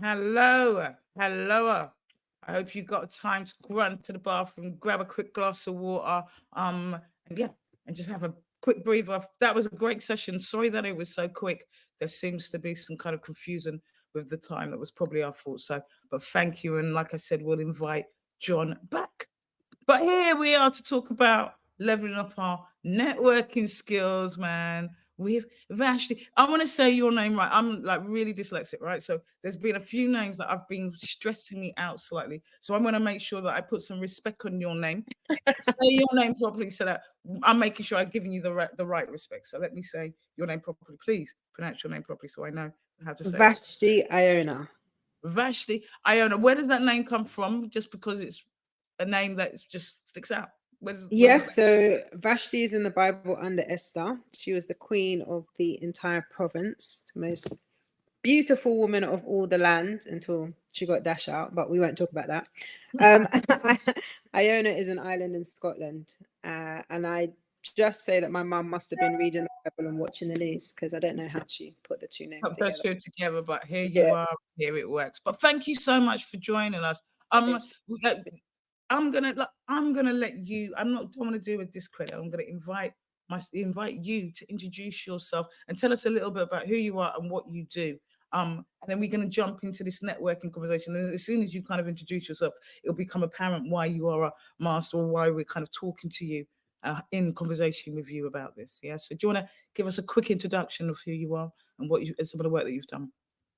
Hello, hello. I hope you got time to run to the bathroom, grab a quick glass of water, and yeah, and just have a quick breather. That was a great session. Sorry that it was so quick. There seems to be some kind of confusion with the time. That was probably our fault. So, but thank you. And like I said, we'll invite John back. But here we are to talk about leveling up our networking skills, man. We've actually, I want to say your name right. I'm like really dyslexic, right? So there's been a few names that have been stressing me out slightly. So I'm going to make sure that I put some respect on your name. Say your name properly so that I'm making sure I'm giving you the right respect. So let me say your name properly. Please pronounce your name properly so I know how to say it. Vashti-Iona. Vashti-Iona. Where does that name come from? Just because it's a name that just sticks out. Where does Yes, that? so Vashti is in the Bible under Esther. She was the queen of the entire province, the most beautiful woman of all the land until she got dashed out, but we won't talk about that. Um, Iona is an island in Scotland, and I just say that my mum must have been reading the Bible and watching the news because I don't know how she put the two names Put those together. two together, but here you Yeah, are. Here it works. But thank you so much for joining us. Um, it's uh, I'm gonna let you. Don't want to do a discredit. I'm gonna invite you to introduce yourself and tell us a little bit about who you are and what you do. And then we're gonna jump into this networking conversation. And as soon as you kind of introduce yourself, it'll become apparent why you are a master or why we're kind of talking to you in conversation with you about this. Yeah. So do you want to give us a quick introduction of who you are and what you and some of the work that you've done?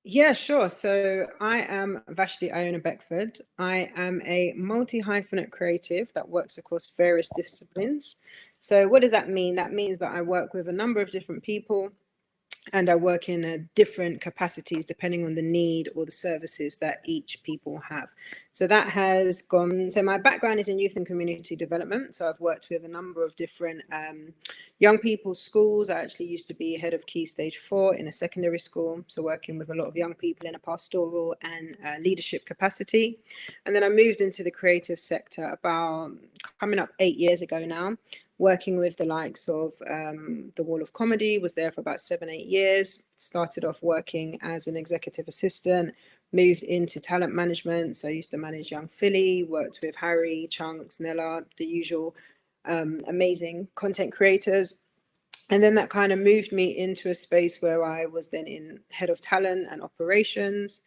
Yeah, sure. So I am Vashti-Iona Beckford. I am a multi-hyphenate creative that works across various disciplines. So what does that mean? That means that I work with a number of different people and I work in different capacities depending on the need or the services that each people have. So that has gone. So my background is in youth and community development. So I've worked with a number of different young people's schools. I actually used to be head of Key Stage 4 in a secondary school. So working with a lot of young people in a pastoral and leadership capacity. And then I moved into the creative sector about coming up 8 years ago now, working with the likes of the Wall of Comedy, was there for about 7, 8 years. Started off working as an executive assistant, moved into talent management. So I used to manage Young Philly, worked with Harry, Chunks, Nella, the usual amazing content creators. And then that kind of moved me into a space where I was then in head of talent and operations.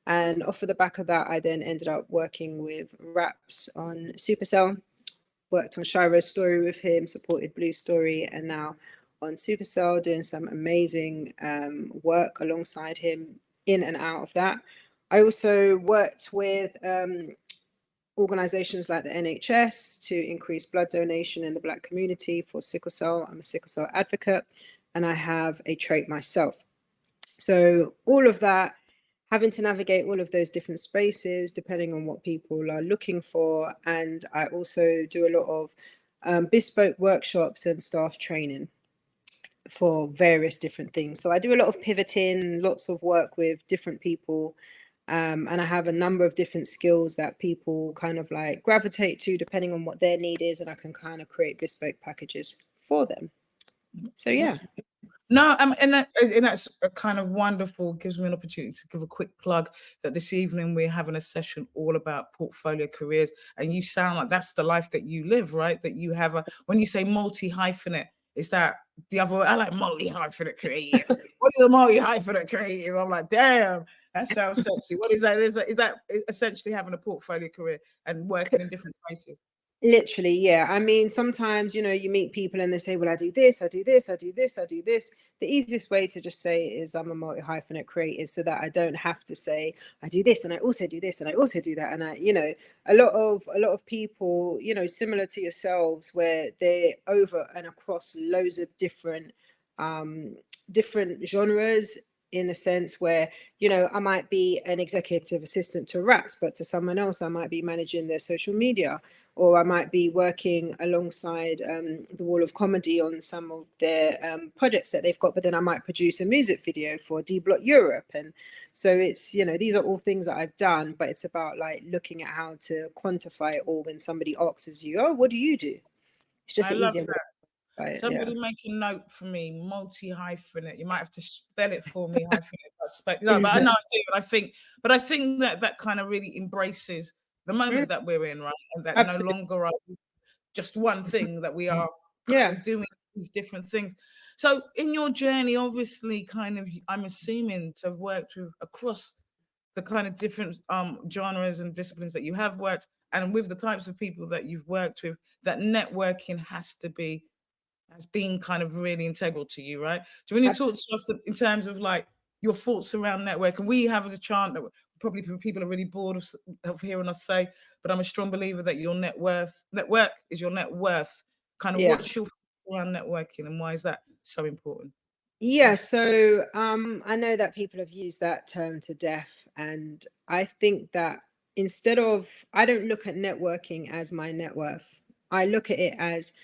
And off of the back of that, I then ended up working with Raps on Supercell, worked on Shiro's story with him, supported Blue Story, and now on Supercell doing some amazing work alongside him in and out of that. I also worked with organizations like the NHS to increase blood donation in the Black community for sickle cell. I'm a sickle cell advocate and I have a trait myself. So all of that, having to navigate all of those different spaces depending on what people are looking for. And I also do a lot of bespoke workshops and staff training for various different things. So I do a lot of pivoting, lots of work with different people. And I have a number of different skills that people kind of like gravitate to depending on what their need is. And I can kind of create bespoke packages for them. So, Yeah. yeah. No, and that's a kind of wonderful. Gives me an opportunity to give a quick plug that this evening we're having a session all about portfolio careers, and you sound like that's the life that you live, right? That you have a when you say multi hyphenate, is that the other? I like multi hyphenate creative. What is a multi hyphenate creative? I'm like, damn, that sounds sexy. What is that? Is that essentially having a portfolio career and working in different spaces? Literally, yeah. I mean, sometimes, you meet people and they say, well, I do this, I do this, I do this, I do this. The easiest way to just say is I'm a multi-hyphenate creative so that I don't have to say I do this and I also do this and I also do that. And a lot of people, similar to yourselves, where they're over and across loads of different genres, in a sense where I might be an executive assistant to Raps, but to someone else I might be managing their social media, or I might be working alongside the Wall of Comedy on some of their projects that they've got, but then I might produce a music video for D Block Europe. And so it's, these are all things that I've done, but it's about like looking at how to quantify it all when somebody asks you, oh, what do you do? It's just I an love easier way. that. by it. Yeah. Somebody make a note for me, multi-hyphenate. You might have to spell it for me, hyphenate. No, but I know I do. But I think that that kind of really embraces the moment that we're in, right? And that no Absolutely. longer are just one thing, that we are kind Yeah. of doing these different things. So in your journey, obviously, kind of, I'm assuming to have worked with across the kind of different genres and disciplines that you have worked, and with the types of people that you've worked with, that networking has been kind of really integral to you, right? So when you talk Absolutely. to us in terms of like your thoughts around network, and we have a chant that probably people are really bored of hearing us say, but I'm a strong believer that your network is your net worth. Kind of Yeah. what's your thoughts around networking, and why is that so important? Yeah, so I know that people have used that term to death, and I think that I don't look at networking as my net worth. I look at it as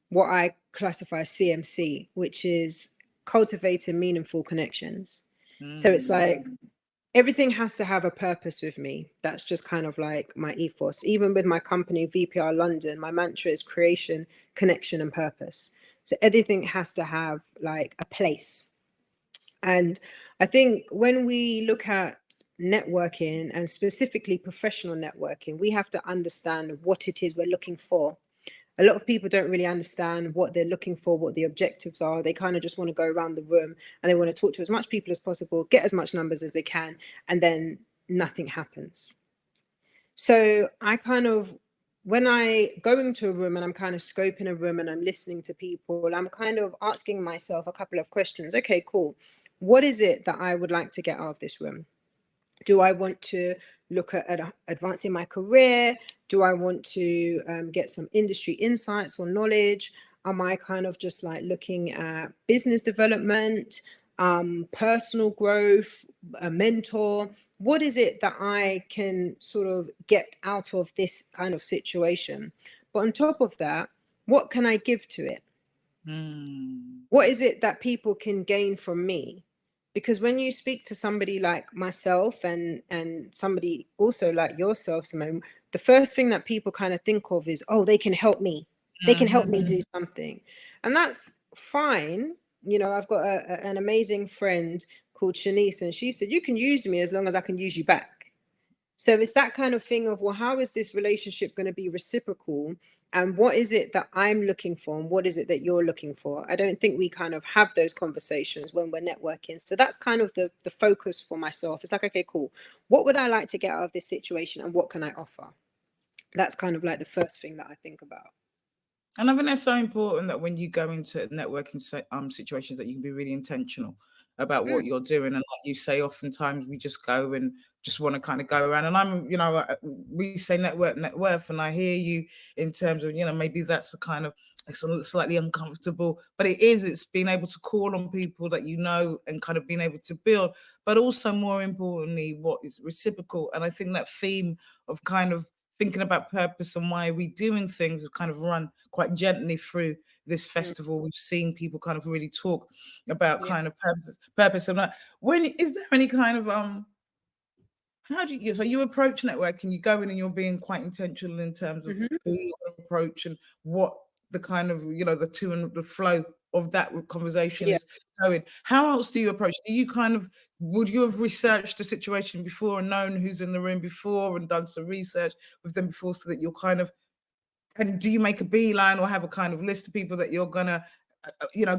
what I classify as CMC, which is cultivating meaningful connections. So it's like everything has to have a purpose with me. That's just kind of like my ethos. Even with my company, VPR London, my mantra is creation, connection, and purpose. So everything has to have like a place. And I think when we look at networking and specifically professional networking, we have to understand what it is we're looking for. A lot of people don't really understand what they're looking for, what the objectives are. They kind of just want to go around the room and they want to talk to as much people as possible, get as much numbers as they can, and then nothing happens. So I kind of, when I go into a room and I'm kind of scoping a room and I'm listening to people, I'm kind of asking myself a couple of questions. Okay, cool. What is it that I would like to get out of this room? Do I want to look at advancing my career? Do I want to get some industry insights or knowledge? Am I kind of just like looking at business development, personal growth, a mentor? What is it that I can sort of get out of this kind of situation? But on top of that, what can I give to it? What is it that people can gain from me? Because when you speak to somebody like myself and somebody also like yourself, Simone, the first thing that people kind of think of is, oh, they can help me. They can help me do something. And that's fine. You know, I've got an amazing friend called Shanice, and she said, you can use me as long as I can use you back. So it's that kind of thing of, well, how is this relationship going to be reciprocal? And what is it that I'm looking for? And what is it that you're looking for? I don't think we kind of have those conversations when we're networking. So that's kind of the focus for myself. It's like, okay, cool. What would I like to get out of this situation? And what can I offer? That's kind of like the first thing that I think about. And I think that's so important that when you go into networking situations, that you can be really intentional about what you're doing. And like you say, oftentimes we just go and just want to kind of go around. And we say network, net worth, and I hear you in terms of, maybe that's the kind of, it's slightly uncomfortable, but it's being able to call on people that and kind of being able to build, but also more importantly, what is reciprocal. And I think that theme of kind of thinking about purpose and why we're doing things have kind of run quite gently through this festival. We've seen people kind of really talk about kind of purpose. And when is there any kind of how do you, so you approach networking, you go in and you're being quite intentional in terms of who you approach and what the kind of, the to and the flow of that conversation is going. How else do you approach? Would you have researched the situation before and known who's in the room before and done some research with them before, so that you're kind of, and do you make a beeline or have a kind of list of people that you're gonna,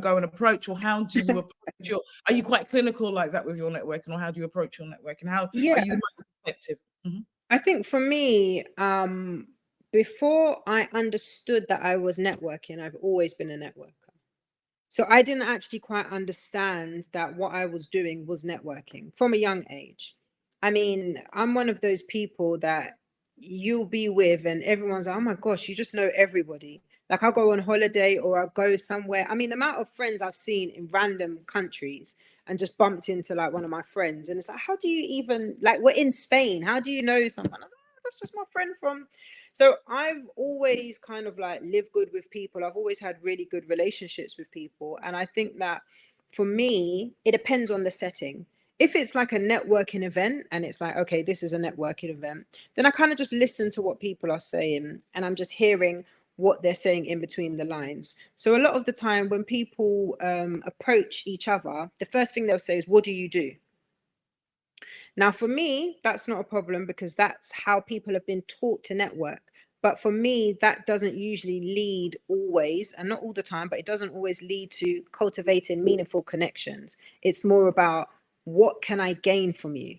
go and approach? Or how do you approach are you quite clinical like that with your networking, or how do you approach your networking? How are you the most effective? I think for me, before I understood that I was networking, I've always been a networker. So I didn't actually quite understand that what I was doing was networking from a young age. I mean, I'm one of those people that you'll be with and everyone's like, oh my gosh, you just know everybody. Like I'll go on holiday or I'll go somewhere. I mean, the amount of friends I've seen in random countries and just bumped into like one of my friends. And it's like, how do you even, like, we're in Spain. How do you know someone? I'm like, oh, that's just my friend from. So I've always kind of like lived good with people. I've always had really good relationships with people. And I think that for me, it depends on the setting. If it's like a networking event and it's like, okay, this is a networking event, then I kind of just listen to what people are saying and I'm just hearing what they're saying in between the lines. So a lot of the time when people approach each other, the first thing they'll say is, what do you do? Now, for me, that's not a problem because that's how people have been taught to network. But for me, that doesn't usually lead always, and not all the time, but it doesn't always lead to cultivating meaningful connections. It's more about, what can I gain from you?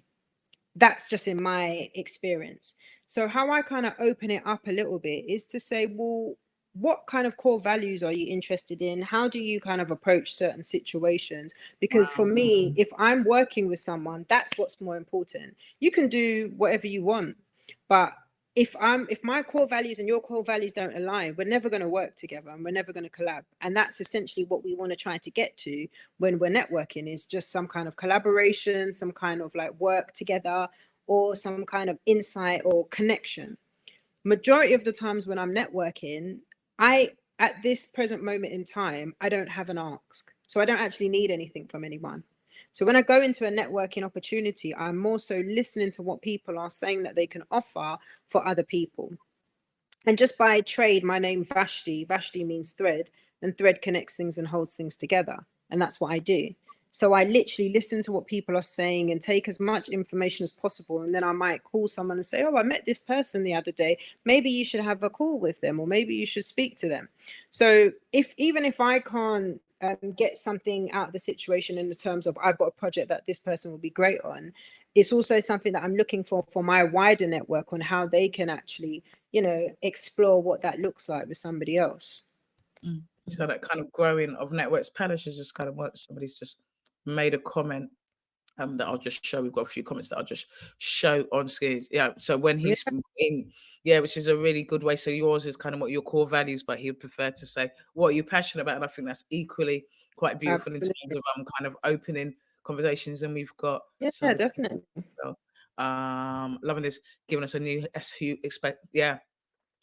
That's just in my experience. So how I kind of open it up a little bit is to say, well, what kind of core values are you interested in? How do you kind of approach certain situations? Because for Wow. me, if I'm working with someone, that's what's more important. You can do whatever you want, but if my core values and your core values don't align, we're never going to work together and we're never going to collab. And that's essentially what we want to try to get to when we're networking, is just some kind of collaboration, some kind of like work together, or some kind of insight or connection. Majority of the times when I'm networking, at this present moment in time, I don't have an ask. So I don't actually need anything from anyone. So when I go into a networking opportunity, I'm more so listening to what people are saying that they can offer for other people. And just by trade, my name Vashti means thread, and thread connects things and holds things together. And that's what I do. So I literally listen to what people are saying and take as much information as possible. And then I might call someone and say, oh, I met this person the other day. Maybe you should have a call with them, or maybe you should speak to them. So even if I can't get something out of the situation in the terms of, I've got a project that this person will be great on, it's also something that I'm looking for my wider network on how they can actually, explore what that looks like with somebody else. So that kind of growing of networks. Palace is just kind of what somebody's just made a comment that I'll just show. We've got a few comments that I'll just show on screen. Yeah. So when Yeah, he's in, yeah, which is a really good way. So yours is kind of what your core values, but he would prefer to say what are you passionate about, and I think that's equally quite beautiful in terms absolutely. of kind of opening conversations. And we've got Yeah, some. definitely. Loving this, giving us a new SU expect. Yeah,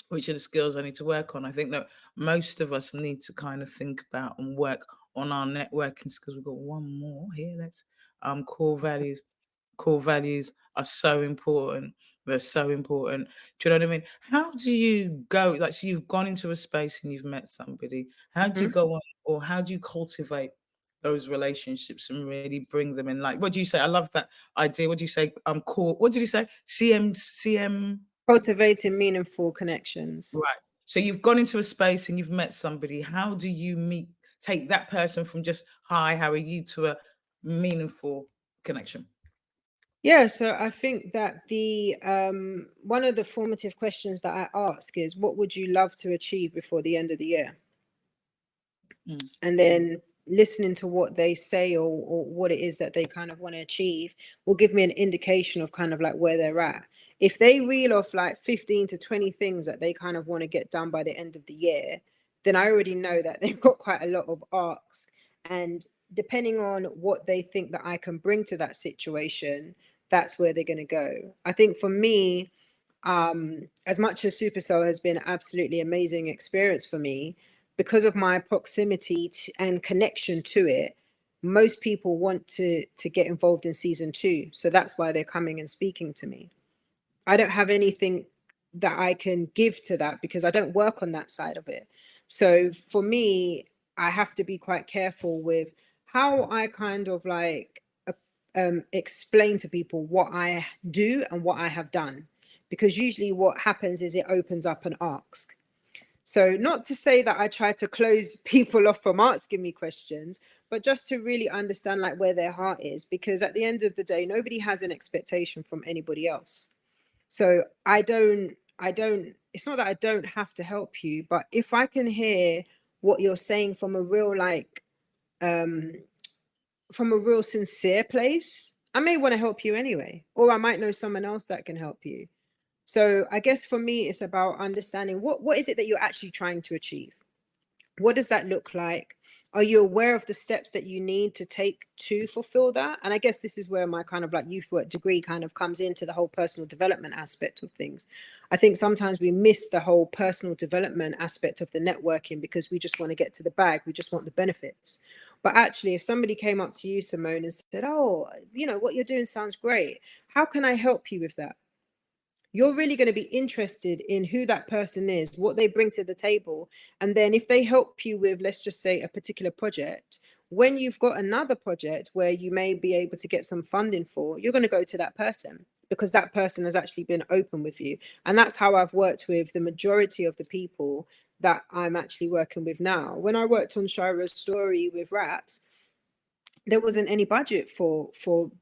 which are the skills I need to work on. I think that most of us need to kind of think about and work on our networking skills. We've got one more here. Let's core values. Core values are so important. They're so important. Do you know what I mean? How do you go? Like, so you've gone into a space and you've met somebody. How do you Mhm. go on, or how do you cultivate those relationships and really bring them in? Like, what do you say? I love that idea. What do you say? Core. What did you say? CM. Cultivating meaningful connections. Right. So you've gone into a space and you've met somebody. How do you take that person from just hi, how are you, to a meaningful connection? Yeah, so I think that the one of the formative questions that I ask is, what would you love to achieve before the end of the year? Mm. And then listening to what they say, or what it is that they kind of want to achieve, will give me an indication of kind of like where they're at. If they reel off like 15 to 20 things that they kind of want to get done by the end of the year, then I already know that they've got quite a lot of arcs. And depending on what they think that I can bring to that situation, that's where they're going to go. I think for me, as much as Supercell has been absolutely amazing experience for me, because of my proximity and connection to it, most people want to get involved in season 2. So that's why they're coming and speaking to me. I don't have anything that I can give to that because I don't work on that side of it. So for me, I have to be quite careful with how I kind of like explain to people what I do and what I have done. Because usually what happens is it opens up an ask. So not to say that I try to close people off from asking me questions, but just to really understand like where their heart is, because at the end of the day, nobody has an expectation from anybody else. So I don't, it's not that I don't have to help you, but if I can hear what you're saying from a real um from a real sincere place, I may want to help you anyway, or I might know someone else that can help you. So I guess for me, it's about understanding what is it that you're actually trying to achieve? What does that look like? Are you aware of the steps that you need to take to fulfill that? And I guess this is where my kind of like youth work degree kind of comes into the whole personal development aspect of things. I think sometimes we miss the whole personal development aspect of the networking because we just want to get to the bag. We just want the benefits. But actually, if somebody came up to you, Simone, and said, oh, what you're doing sounds great. How can I help you with that? you're really going to be interested in who that person is, what they bring to the table. And then if they help you with, let's just say, a particular project, when you've got another project where you may be able to get some funding for, you're going to go to that person because that person has actually been open with you. And that's how I've worked with the majority of the people that I'm actually working with now. When I worked on Shiro's story with Raps, there wasn't any budget for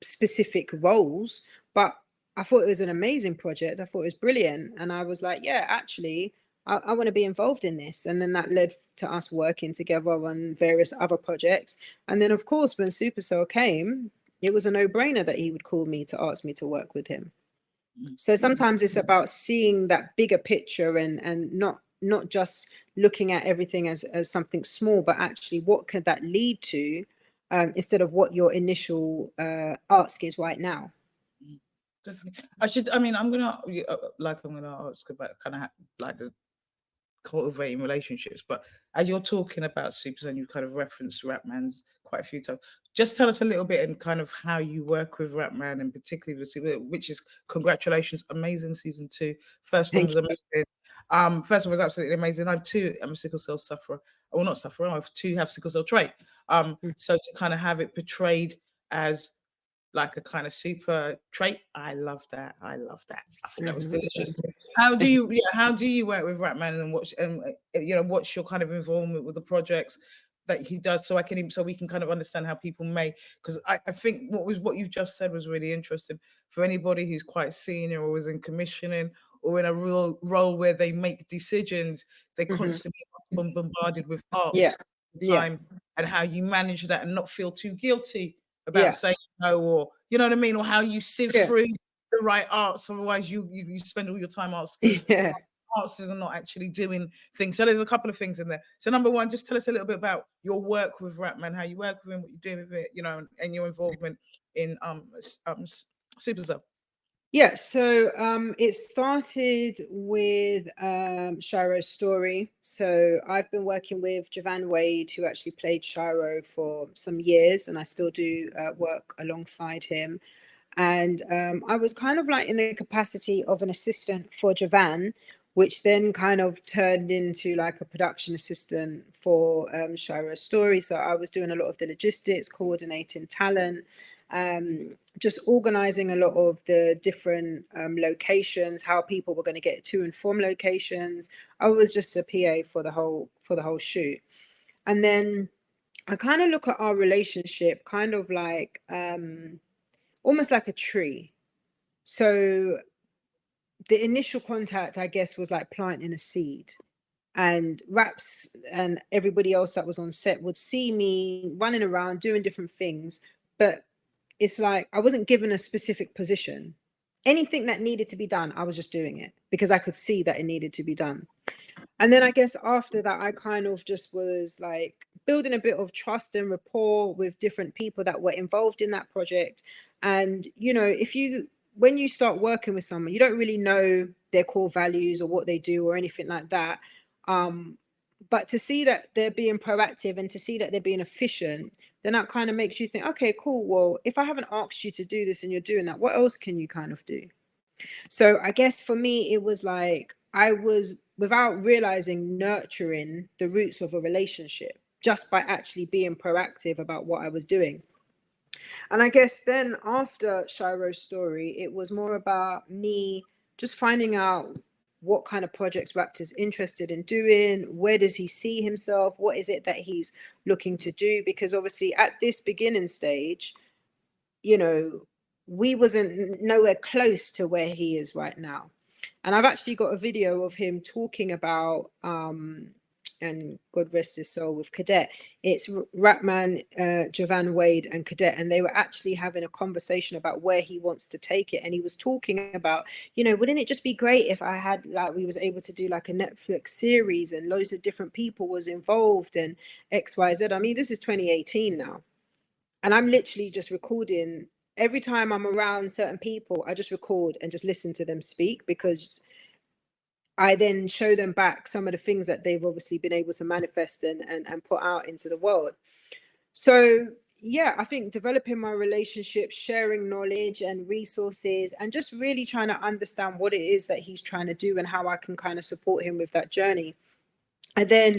specific roles, but I thought it was an amazing project. I thought it was brilliant. And I was like, yeah, actually, I want to be involved in this. And then that led to us working together on various other projects. And then, of course, when Supercell came, it was a no-brainer that he would call me to ask me to work with him. So sometimes it's about seeing that bigger picture and not just looking at everything as something small, but actually what could that lead to, instead of what your initial ask is right now. Definitely. I'm gonna ask about kind of like the cultivating relationships, but as you're talking about Super, and you kind of referenced Rapman's quite a few times, just tell us a little bit and kind of how you work with Rapman, and particularly with Super, which is, congratulations, amazing season 2. First one was amazing. First one was absolutely amazing. I'm a sickle cell sufferer. Well, not sufferer. I have sickle cell trait. So to kind of have it portrayed as like a kind of super trait, I love that. I think that was delicious. How do you work with Ratman, and what's your kind of involvement with the projects that he does, so we can kind of understand how people may, because I think what you've just said was really interesting for anybody who's quite senior or is in commissioning or in a real role where they make decisions. They're constantly bombarded with arts time, and how you manage that and not feel too guilty about saying no, or you know what I mean, or how you sift through the right arts. Otherwise, you spend all your time asking artists are not actually doing things. So there's a couple of things in there. So number one, just tell us a little bit about your work with Rapman, how you work with him, what you do with it, and your involvement in Supercell. Yeah, so it started with Shiro's story. So I've been working with Javan Wade, who actually played Shiro for some years, and I still do work alongside him. And I was kind of like in the capacity of an assistant for Javan, which then kind of turned into like a production assistant for Shiro's story. So I was doing a lot of the logistics, coordinating talent, just organizing a lot of the different locations, how people were going to get to and from locations. I was just a PA for the whole shoot. And then I kind of look at our relationship kind of like almost like a tree. So the initial contact, I guess, was like planting a seed. And Raps and everybody else that was on set would see me running around doing different things, but it's like I wasn't given a specific position. Anything that needed to be done, I was just doing it because I could see that it needed to be done. And then I guess after that, I kind of just was like building a bit of trust and rapport with different people that were involved in that project. And, when you start working with someone, you don't really know their core values or what they do or anything like that. But to see that they're being proactive and to see that they're being efficient, then that kind of makes you think, okay, cool. Well, if I haven't asked you to do this and you're doing that, what else can you kind of do? So I guess for me, it was like I was, without realizing, nurturing the roots of a relationship just by actually being proactive about what I was doing. And I guess then after Shiro's story, it was more about me just finding out what kind of projects Raptor's interested in doing, where does he see himself, what is it that he's looking to do? Because obviously at this beginning stage, we wasn't nowhere close to where he is right now. And I've actually got a video of him talking about and God rest his soul, with Cadet. It's Ratman, Javan Wade and Cadet, and they were actually having a conversation about where he wants to take it. And he was talking about, wouldn't it just be great if I had, like, we was able to do like a Netflix series and loads of different people was involved and XYZ. I mean, this is 2018 now. And I'm literally just recording. Every time I'm around certain people, I just record and just listen to them speak, because I then show them back some of the things that they've obviously been able to manifest and put out into the world. So, yeah, I think developing my relationships, sharing knowledge and resources, and just really trying to understand what it is that he's trying to do and how I can kind of support him with that journey. And then,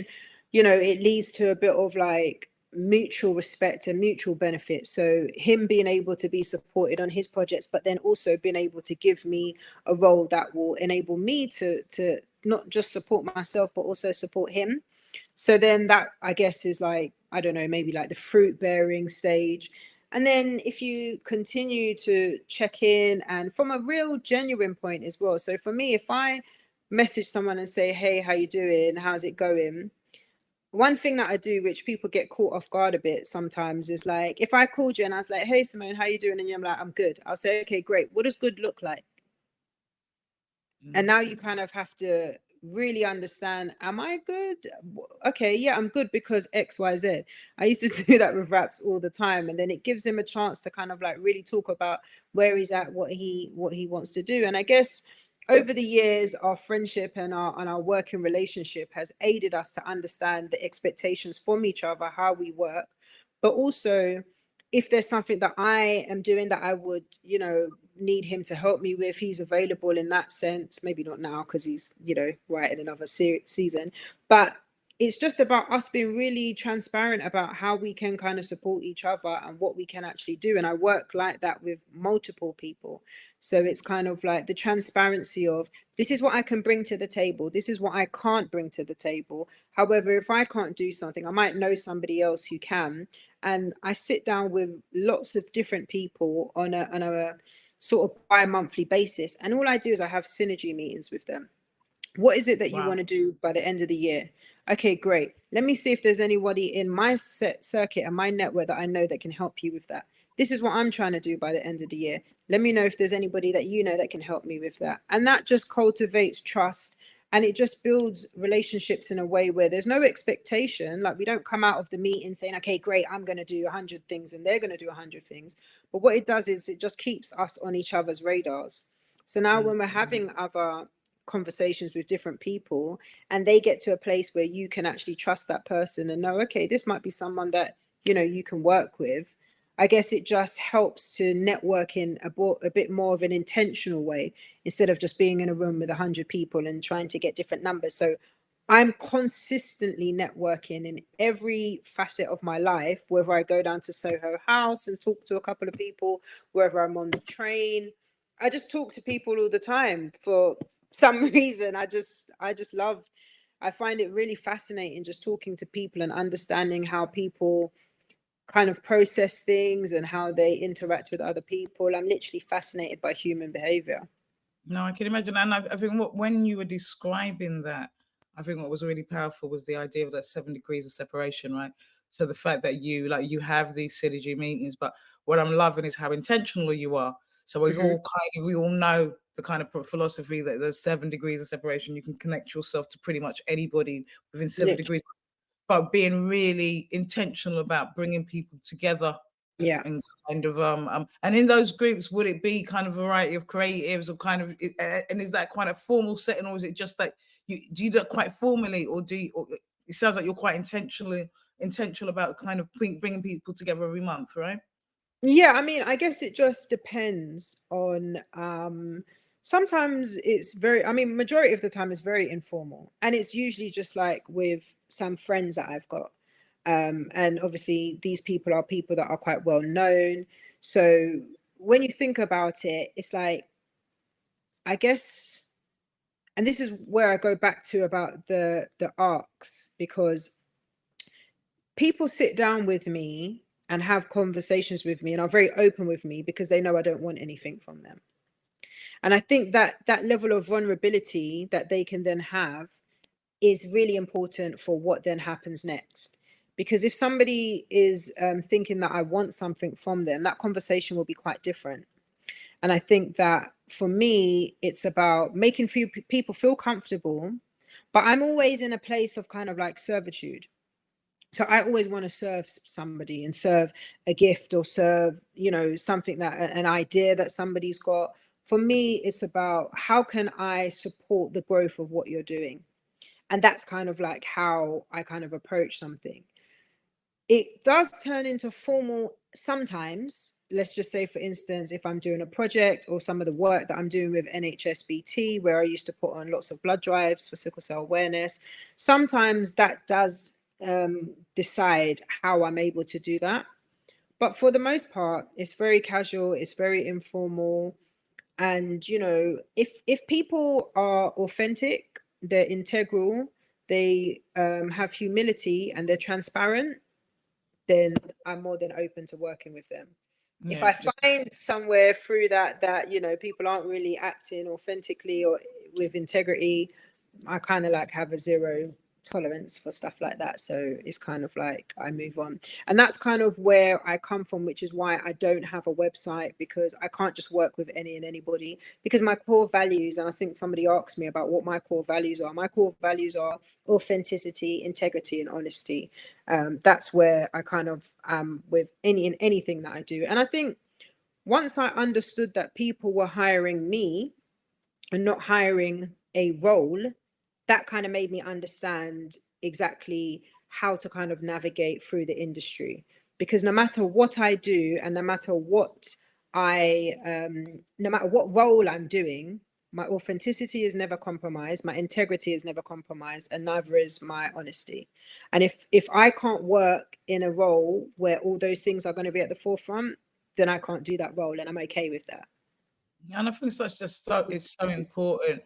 it leads to a bit of like mutual respect and mutual benefit. So him being able to be supported on his projects, but then also being able to give me a role that will enable me to not just support myself, but also support him. So then that, I guess, is like, I don't know, maybe like the fruit bearing stage. And then if you continue to check in and from a real genuine point as well. So for me, if I message someone and say, hey, how you doing? How's it going? One thing that I do, which people get caught off guard a bit sometimes, is like, if I called you and I was like, hey, Simone, how you doing? And you're like, I'm good. I'll say, okay, great. What does good look like? And now you kind of have to really understand, am I good? Okay, yeah, I'm good because XYZ. I used to do that with raps all the time, and then it gives him a chance to kind of like really talk about where he's at, what he wants to do. And I guess over the years, our friendship and our working relationship has aided us to understand the expectations from each other, how we work, but also if there's something that I am doing that I would, need him to help me with, he's available in that sense. Maybe not now because he's, writing another season. But it's just about us being really transparent about how we can kind of support each other and what we can actually do. And I work like that with multiple people. So it's kind of like the transparency of this is what I can bring to the table. This is what I can't bring to the table. However, if I can't do something, I might know somebody else who can. And I sit down with lots of different people on a sort of bi-monthly basis. And all I do is I have synergy meetings with them. What is it that you Wow. want to do by the end of the year? Okay, great. Let me see if there's anybody in my circuit and my network that I know that can help you with that. This is what I'm trying to do by the end of the year. Let me know if there's anybody that you know that can help me with that. And that just cultivates trust, and it just builds relationships in a way where there's no expectation. Like we don't come out of the meeting saying, okay, great, I'm going to do 100 things and they're going to do 100 things. But what it does is it just keeps us on each other's radars. So now when we're having other conversations with different people and they get to a place where you can actually trust that person and know, okay, this might be someone that, you can work with. I guess it just helps to network in a bit more of an intentional way instead of just being in a room with 100 people and trying to get different numbers. So I'm consistently networking in every facet of my life, whether I go down to Soho House and talk to a couple of people, whether I'm on the train. I just talk to people all the time for some reason. I just love, I find it really fascinating just talking to people and understanding how people kind of process things and how they interact with other people. I'm literally fascinated by human behavior. No, I can imagine. And I think when you were describing that, I think what was really powerful was the idea of that 7 degrees of separation, right? So the fact that you have these synergy meetings, but what I'm loving is how intentional you are. So Hmm. we all know the kind of philosophy that there's 7 degrees of separation. You can connect yourself to pretty much anybody within seven Literally. degrees, but being really intentional about bringing people together Yeah. and kind of and in those groups would it be kind of a variety of creatives or kind of and is that quite a formal setting, or is it just like you do you do it quite formally, or do you, or it sounds like you're quite intentional about kind of bringing people together every month, right? Yeah, I mean, I guess it just depends on sometimes it's very, I mean, majority of the time it's very informal, and it's usually just like with some friends that I've got. And obviously these people are people that are quite well known. So when you think about it, it's like, I guess, and this is where I go back to about the arcs, because people sit down with me and have conversations with me and are very open with me because they know I don't want anything from them. And I think that that level of vulnerability that they can then have is really important for what then happens next. Because if somebody is thinking that I want something from them, that conversation will be quite different. And I think that for me, it's about making people feel comfortable, but I'm always in a place of kind of like servitude. So I always want to serve somebody and serve a gift or serve, something that an idea that somebody's got. For me, it's about how can I support the growth of what you're doing? And that's kind of like how I kind of approach something. it does turn into formal sometimes. Let's just say, for instance, if I'm doing a project or some of the work that I'm doing with NHSBT, where I used to put on lots of blood drives for sickle cell awareness, sometimes that does decide how I'm able to do that. But for the most part, it's very casual, it's very informal. And, you know, if people are authentic, they're integral, they have humility and they're transparent, then I'm more than open to working with them. If Yeah, I just find somewhere through that, you know, people aren't really acting authentically or with integrity, I kind of like have a zero tolerance for stuff like that. So it's kind of like I move on. And that's kind of where I come from, which is why I don't have a website, because I can't just work with any and anybody, because my core values, and I think somebody asked me about what my core values are. My core values are authenticity, integrity, and honesty. That's where I kind of am with anything that I do. And I think once I understood that people were hiring me and not hiring a role, that kind of made me understand exactly how to kind of navigate through the industry. Because no matter what I do, and no matter what no matter what role I'm doing, my authenticity is never compromised, my integrity is never compromised, and neither is my honesty. And if I can't work in a role where all those things are going to be at the forefront, then I can't do that role, and I'm okay with that. and I think that's just so it's so important,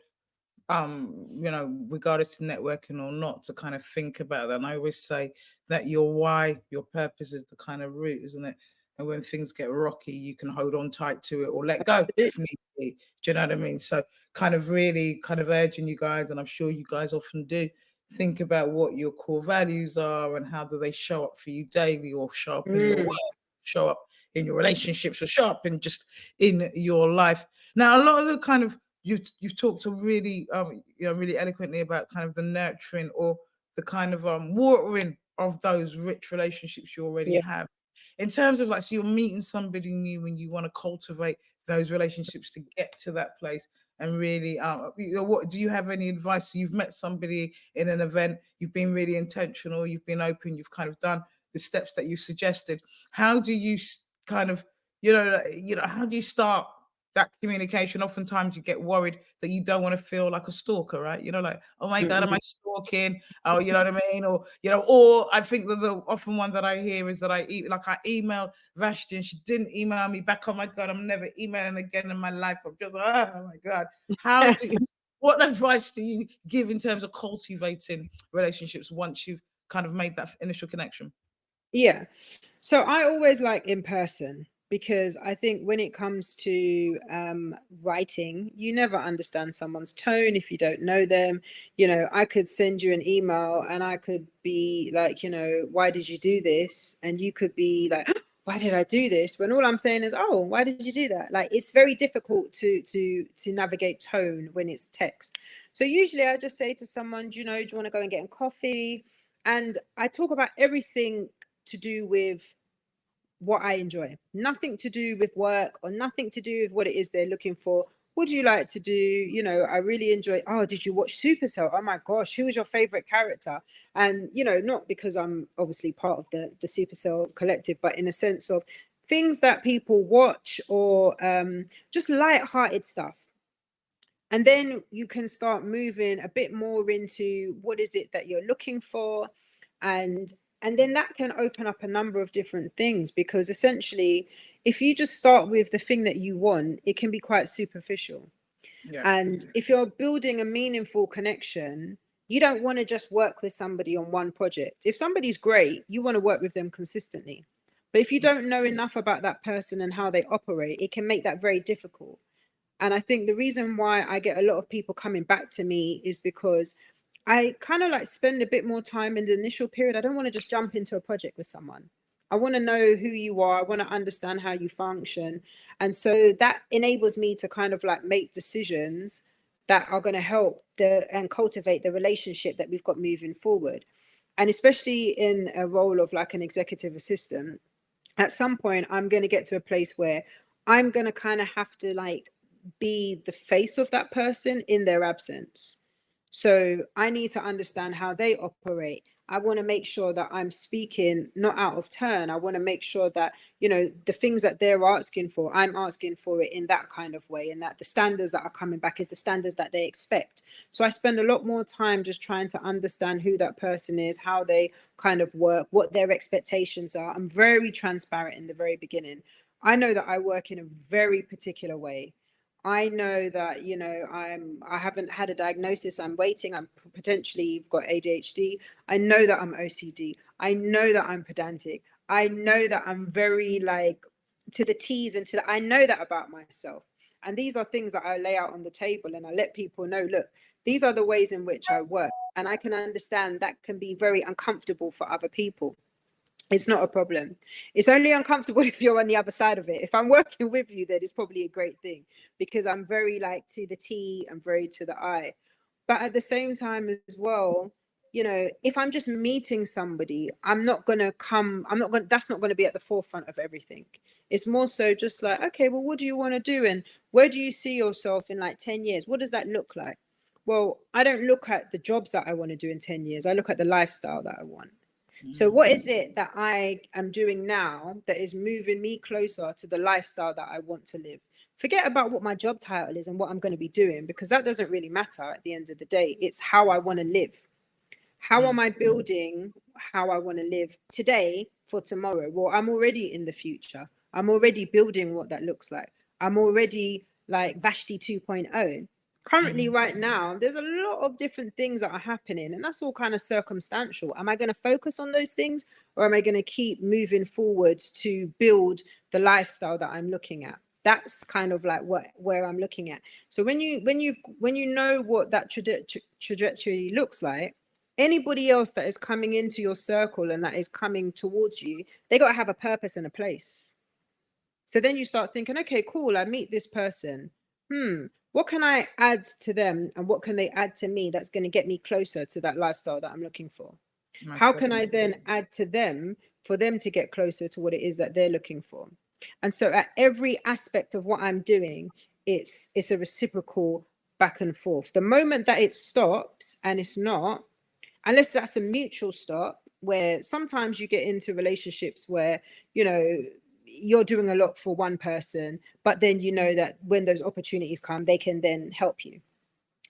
you know, regardless to networking or not, to kind of think about that. And I always say that your why, your purpose is the kind of root, isn't it? And when things get rocky, you can hold on tight to it or let go if need be. Do you know what I mean? So kind of really kind of urging you guys, and I'm sure you guys often do, think about what your core values are and how do they show up for you daily, or show up in your work, Mm, show up in your relationships, or show up in just in your life. Now, a lot of the kind of you've talked really you know, really eloquently about kind of the nurturing or the kind of watering of those rich relationships you already yeah. have. In terms of like, so you're meeting somebody new and you want to cultivate those relationships to get to that place, and really you know, what do you have any advice? So you've met somebody in an event, you've been really intentional, you've been open, you've kind of done the steps that you suggested. How do you kind of, you know, how do you start that communication? Oftentimes you get worried that you don't want to feel like a stalker, right? You know, like, oh my God, am Mhm. I stalking? Oh, you know what I mean? Or, you know, or I think that the often one that I hear is that I emailed Vashti and she didn't email me back. Oh my God, I'm never emailing again in my life. I'm just like, oh my God. How do you, what advice do you give in terms of cultivating relationships once you've kind of made that initial connection? Yeah. So I always like in person, because I think when it comes to writing, you never understand someone's tone if you don't know them. You know, I could send you an email and I could be like, you know, why did you do this? And you could be like, why did I do this? When all I'm saying is, oh, why did you do that? Like, it's very difficult to navigate tone when it's text. So usually I just say to someone, do you want to go and get a coffee? And I talk about everything to do with what I enjoy, nothing to do with work or nothing to do with what it is they're looking for. What do you like to do? I really enjoy. Oh, did you watch Supercell? Oh my gosh, who was your favorite character? And not because I'm obviously part of the Supercell collective, but in a sense of things that people watch, or just light-hearted stuff. And then you can start moving a bit more into what is it that you're looking for. And then that can open up a number of different things, because essentially, if you just start with the thing that you want, it can be quite superficial. Yeah. And if you're building a meaningful connection, you don't want to just work with somebody on one project. If somebody's great, you want to work with them consistently. But if you don't know enough about that person and how they operate, it can make that very difficult. And I think the reason why I get a lot of people coming back to me is because I kind of like spend a bit more time in the initial period. I don't want to just jump into a project with someone. I want to know who you are. I want to understand how you function. And so that enables me to kind of like make decisions that are going to help and cultivate the relationship that we've got moving forward. And especially in a role of like an executive assistant, at some point I'm going to get to a place where I'm going to kind of have to like be the face of that person in their absence. So I need to understand how they operate, I want to make sure that I'm speaking not out of turn. I want to make sure that, you know, the things that they're asking for, I'm asking for it in that kind of way, and that the standards that are coming back is the standards that they expect. So I spend a lot more time just trying to understand who that person is, how they kind of work, what their expectations are. I'm very transparent in the very beginning. I know that I work in a very particular way. I know that, you know, I haven't had a diagnosis. I'm waiting. I'm potentially got ADHD. I know that I'm OCD. I know that I'm pedantic. I know that I'm very like to the T's and to the, I know that about myself. And these are things that I lay out on the table, and I let people know, look, these are the ways in which I work. And I can understand that can be very uncomfortable for other people. It's not a problem. It's only uncomfortable if you're on the other side of it. If I'm working with you, then it's probably a great thing, because I'm very like to the T and very to the I. But at the same time as well, you know, if I'm just meeting somebody, I'm not going to come, I'm not going, that's not going to be at the forefront of everything. It's more so just like, okay, well, what do you want to do? And where do you see yourself in like 10 years? What does that look like? Well, I don't look at the jobs that I want to do in 10 years. I look at the lifestyle that I want. So what is it that I am doing now that is moving me closer to the lifestyle that I want to live? Forget about what my job title is and what I'm going to be doing, because that doesn't really matter at the end of the day. It's how I want to live. How am I building how I want to live today for tomorrow? Well, I'm already in the future. I'm already building what that looks like. I'm already like Vashti 2.0. Currently, right now, there's a lot of different things that are happening, and that's all kind of circumstantial. Am I going to focus on those things, or am I going to keep moving forward to build the lifestyle that I'm looking at? That's kind of like where I'm looking at. So when you know what that trajectory looks like, anybody else that is coming into your circle and that is coming towards you, they got to have a purpose and a place. So then you start thinking, okay, cool, I meet this person. What can I add to them, and what can they add to me that's going to get me closer to that lifestyle that I'm looking for? How can I then add to them for them to get closer to what it is that they're looking for? And so at every aspect of what I'm doing, it's a reciprocal back and forth. The moment that it stops, and it's not, unless that's a mutual stop, where sometimes you get into relationships where, you know, you're doing a lot for one person, but then you know that when those opportunities come, they can then help you.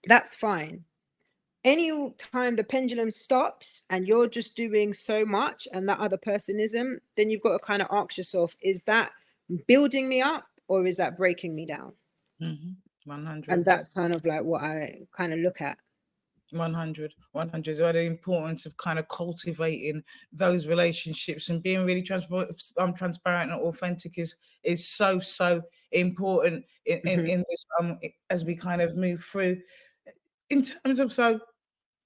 That's fine. Any time the pendulum stops and you're just doing so much and that other person isn't, then you've got to kind of ask yourself, is that building me up or is that breaking me down? 100. And that's kind of like what I kind of look at. 100. So the importance of kind of cultivating those relationships and being really transparent and authentic is so important in this as we kind of move through. In terms of, so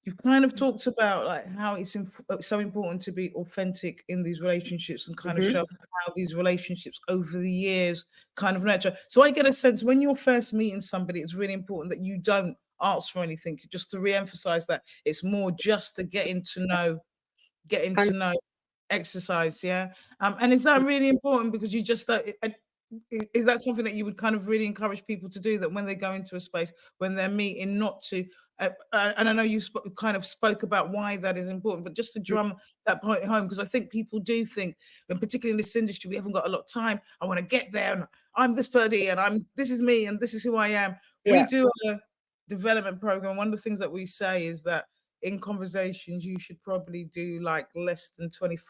you've kind of talked about like how it's so important to be authentic in these relationships and kind of show how these relationships over the years kind of nurture. So I get a sense when you're first meeting somebody, it's really important that you don't ask for anything, just to re-emphasize that it's more just to getting to know exercise. Yeah. And is that really important, because you just and is that something that you would kind of really encourage people to do, that when they go into a space, when they're meeting, not to and I know you kind of spoke about why that is important, but just to drum that point home, because I think people do think, and particularly in this industry, we haven't got a lot of time. I want to get there, and I'm this birdie, and this is me, and this is who I am. We do a development program. One of the things that we say is that in conversations, you should probably do like less than 25%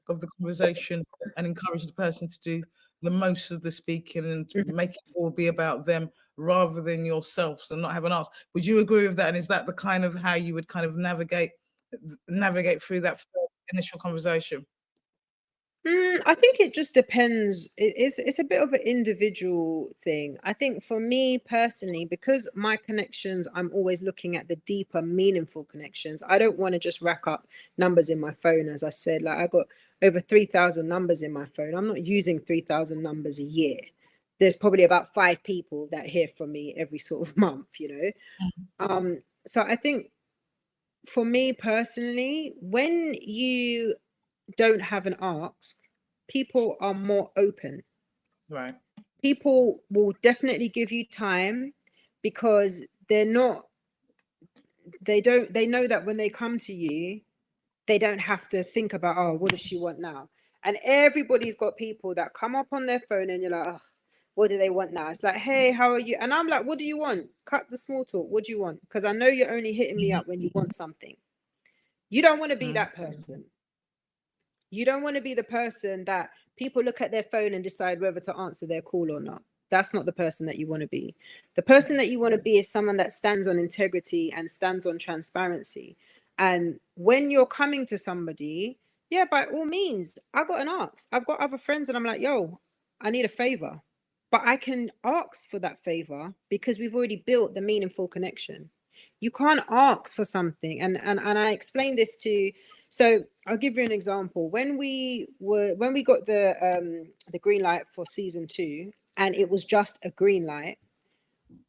of the conversation and encourage the person to do the most of the speaking and make it all be about them rather than yourselves, and not have an ask. Would you agree with that? And is that the kind of how you would kind of navigate through that initial conversation? I think it just depends. It's a bit of an individual thing. I think for me personally, because my connections, I'm always looking at the deeper, meaningful connections. I don't want to just rack up numbers in my phone. As I said, like I got over 3,000 numbers in my phone. I'm not using 3,000 numbers a year. There's probably about 5 people that hear from me every sort of month, you know? So I think for me personally, when you don't have an ask, people are more open. Right. People will definitely give you time, because they know that when they come to you, they don't have to think about, oh, what does she want now? And everybody's got people that come up on their phone and you're like, ugh, what do they want now? It's like, hey, how are you? And I'm like, what do you want? Cut the small talk. What do you want? Because I know you're only hitting me up when you want something. You don't want to be that person. You don't want to be the person that people look at their phone and decide whether to answer their call or not. That's not the person that you want to be. The person that you want to be is someone that stands on integrity and stands on transparency. And when you're coming to somebody, yeah, by all means, I got an ask. I've got other friends and I'm like, yo, I need a favor. But I can ask for that favor because we've already built the meaningful connection. You can't ask for something. And I explained this to, so I'll give you an example. When we got the green light for season 2, and it was just a green light,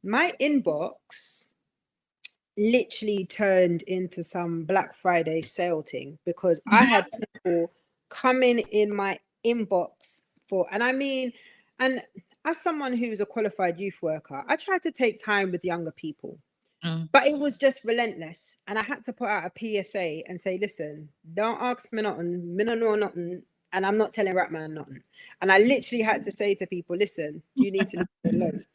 my inbox literally turned into some Black Friday sale thing because I had people coming in my inbox for, and I mean, and as someone who's a qualified youth worker, I try to take time with younger people. But it was just relentless. And I had to put out a PSA and say, listen, don't ask me nothing, me no know nothing, and I'm not telling Ratman nothing. And I literally had to say to people, listen, you need to leave it alone.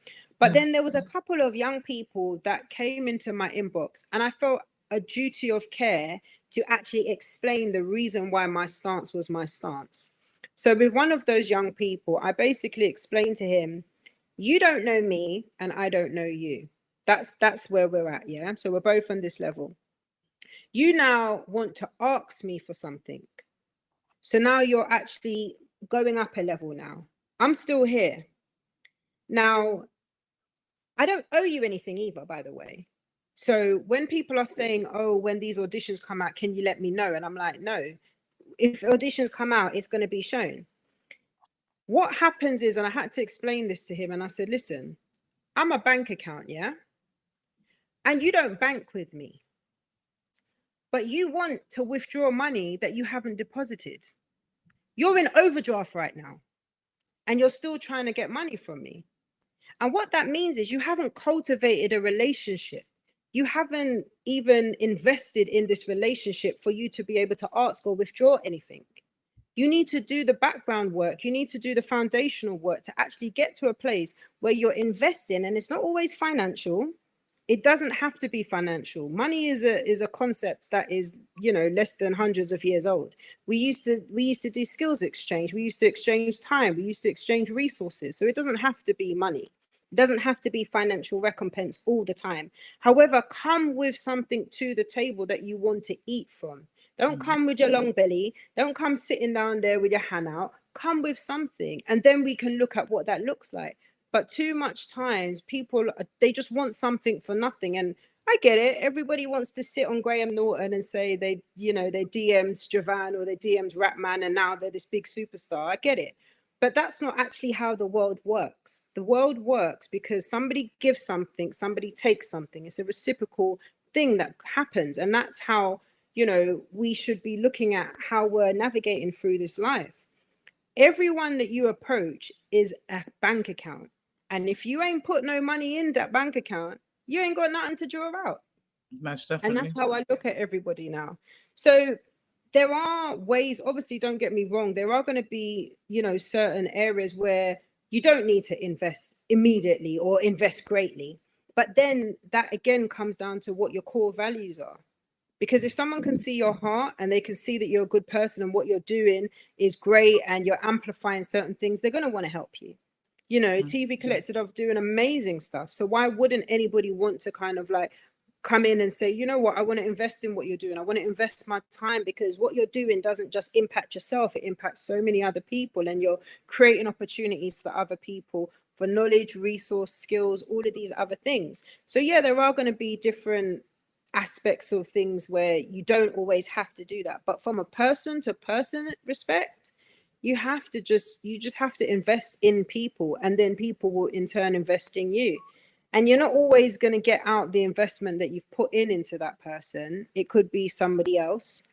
But then there was a couple of young people that came into my inbox and I felt a duty of care to actually explain the reason why my stance was my stance. So with one of those young people, I basically explained to him, you don't know me and I don't know you. That's where we're at, yeah? So we're both on this level. You now want to ask me for something. So now you're actually going up a level now. I'm still here. Now, I don't owe you anything either, by the way. So when people are saying, oh, when these auditions come out, can you let me know? And I'm like, no. If auditions come out, it's going to be shown. What happens is, and I had to explain this to him, and I said, listen, I'm a bank account, yeah? And you don't bank with me. But you want to withdraw money that you haven't deposited. You're in overdraft right now, and you're still trying to get money from me. And what that means is you haven't cultivated a relationship. You haven't even invested in this relationship for you to be able to ask or withdraw anything. You need to do the background work. You need to do the foundational work to actually get to a place where you're investing. And it's not always financial. It doesn't have to be financial. Money is a concept that is, you know, less than hundreds of years old. We used to do skills exchange. We used to exchange time. We used to exchange resources. So it doesn't have to be money. It doesn't have to be financial recompense all the time. However, come with something to the table that you want to eat from. Don't come with your long belly. Don't come sitting down there with your hand out. Come with something, and then we can look at what that looks like. But too much times people, they just want something for nothing. And I get it. Everybody wants to sit on Graham Norton and say they, you know, they DM'd Javan or they DM'd Ratman and now they're this big superstar. I get it. But that's not actually how the world works. The world works because somebody gives something, somebody takes something. It's a reciprocal thing that happens. And that's how, you know, we should be looking at how we're navigating through this life. Everyone that you approach is a bank account. And if you ain't put no money in that bank account, you ain't got nothing to draw out. Most definitely. And that's how I look at everybody now. So there are ways, obviously, don't get me wrong, there are going to be, you know, certain areas where you don't need to invest immediately or invest greatly. But then that again comes down to what your core values are. Because if someone can see your heart and they can see that you're a good person and what you're doing is great and you're amplifying certain things, they're going to want to help you. You know, TV Collected are doing amazing stuff. So why wouldn't anybody want to kind of like come in and say, you know what, I want to invest in what you're doing. I want to invest my time because what you're doing doesn't just impact yourself. It impacts so many other people and you're creating opportunities for other people for knowledge, resource, skills, all of these other things. So yeah, there are going to be different aspects of things where you don't always have to do that. But from a person to person respect, you just have to invest in people and then people will in turn invest in you. And you're not always going to get out the investment that you've put into that person. It could be somebody else,